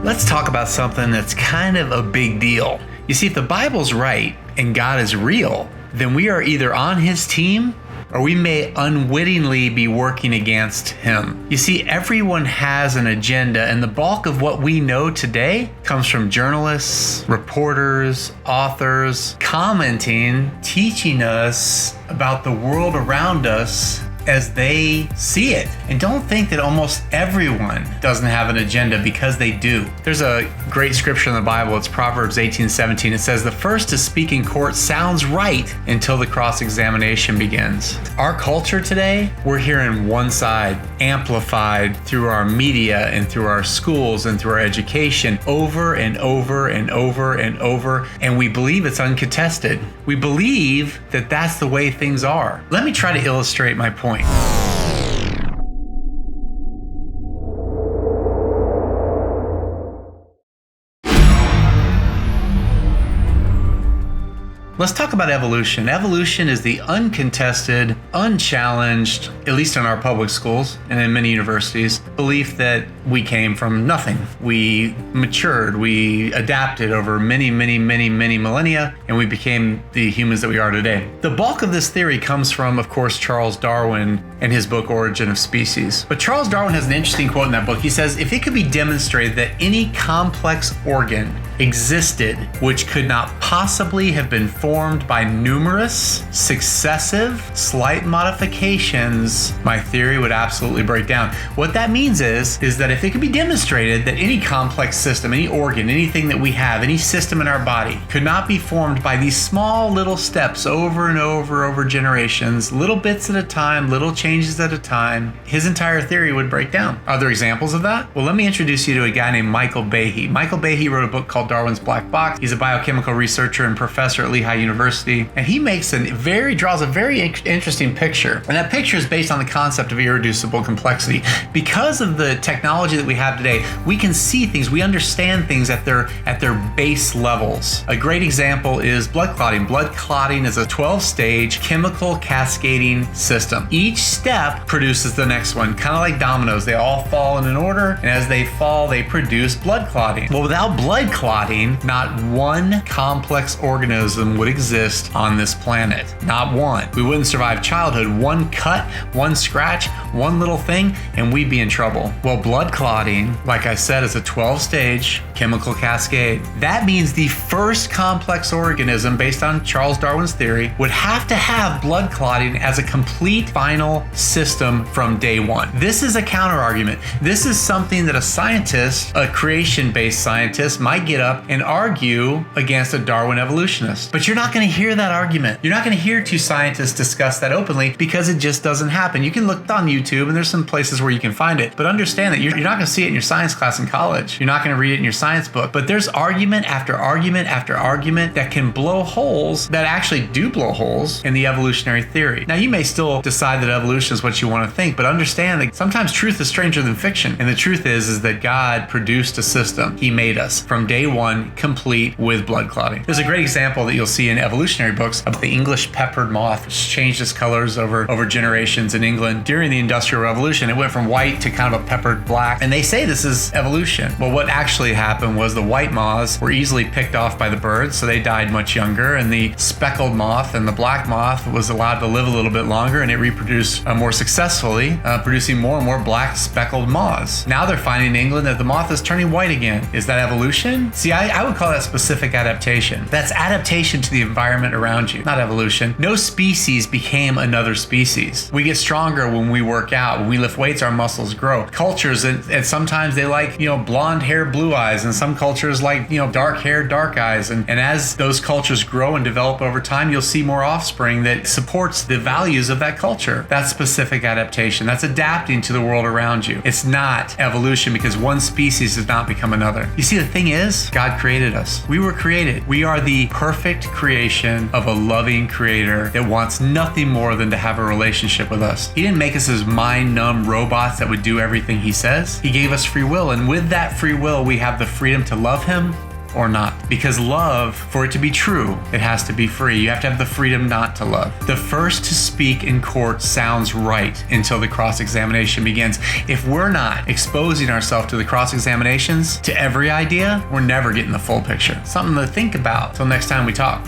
Let's talk about something that's kind of a big deal. You see, if the Bible's right and God is real, then we are either on his team or we may unwittingly be working against him. You see, everyone has an agenda, and the bulk of what we know today comes from journalists, reporters, authors, commenting, teaching us about the world around us as they see it. And don't think that almost everyone doesn't have an agenda, because they do. There's a great scripture in the Bible. It's Proverbs 18:17. It says, "The first to speak in court sounds right until the cross-examination begins." Our culture today, we're hearing one side amplified through our media and through our schools and through our education over and over and over and over, and we believe it's uncontested. We believe that that's the way things are. Let me try to illustrate my point. Let's talk about evolution. Evolution is the uncontested, unchallenged, at least in our public schools and in many universities, belief that we came from nothing. We matured, we adapted over many millennia, and we became the humans that we are today. The bulk of this theory comes from, of course, Charles Darwin and his book, Origin of Species. But Charles Darwin has an interesting quote in that book. He says, "If it could be demonstrated that any complex organ existed which could not possibly have been formed by numerous, successive, slight modifications, my theory would absolutely break down." What that means is that if it could be demonstrated that any complex system, any organ, anything that we have, any system in our body could not be formed by these small little steps over and over generations, little bits at a time, little changes at a time, his entire theory would break down. Are there examples of that? Well, let me introduce you to a guy named Michael Behe. Michael Behe wrote a book called Darwin's Black Box. He's a biochemical researcher and professor at Lehigh University, and he draws a very interesting picture. And that picture is based on the concept of irreducible complexity. Because of the technology that we have today, we can see things, we understand things at their base levels. A great example is blood clotting. Blood clotting is a 12-stage chemical cascading system. Each step produces the next one, kind of like dominoes. They all fall in an order, and as they fall, they produce blood clotting. Well, without blood clotting, not one complex organism would exist on this planet. Not one. We wouldn't survive childhood. One cut, one scratch, one little thing, and we'd be in trouble. Well, blood clotting, like I said, is a 12-stage chemical cascade. That means the first complex organism, based on Charles Darwin's theory, would have to have blood clotting as a complete final system from day one. This is a counter argument. This is something that a scientist, a creation-based scientist, might get up and argue against a Darwin evolutionist. But you're not going to hear that argument. You're not going to hear two scientists discuss that openly, because it just doesn't happen. You can look on YouTube, and there's some places where you can find it, but understand that you're not going to see it in your science class in college. You're not going to read it in your science book. But there's argument after argument after argument that can blow holes, that actually do blow holes in the evolutionary theory. Now, you may still decide that evolution is what you want to think, but understand that sometimes truth is stranger than fiction. And the truth is that God produced a system. He made us from day one, complete with blood clotting. There's a great example that you'll see in evolutionary books of the English peppered moth, which changed its colors over generations in England during the Industrial Revolution. It went from white to kind of a peppered black, and they say this is evolution. Well, what actually happened was the white moths were easily picked off by the birds, so they died much younger, and the speckled moth and the black moth was allowed to live a little bit longer, and it reproduced more successfully, producing more and more black speckled moths. Now they're finding in England that the moth is turning white again. Is that evolution? See, I would call that specific adaptation. That's adaptation to the environment around you, not evolution. No species became another species. We get stronger when we work out. When we lift weights, our muscles grow. Cultures, and sometimes they like, blonde hair, blue eyes, and some cultures like, dark hair, dark eyes. And as those cultures grow and develop over time, you'll see more offspring that supports the values of that culture. That's specific adaptation. That's adapting to the world around you. It's not evolution, because one species does not become another. You see, the thing is, God created us. We were created. We are the perfect creation of a loving creator that wants nothing more than to have a relationship with us. He didn't make us as mind-numb robots that would do everything he says. He gave us free will, and with that free will, we have the freedom to love him or not. Because love, for it to be true, it has to be free. You have to have the freedom not to love. The first to speak in court sounds right until the cross-examination begins. If we're not exposing ourselves to the cross-examinations, to every idea, we're never getting the full picture. Something to think about till next time we talk.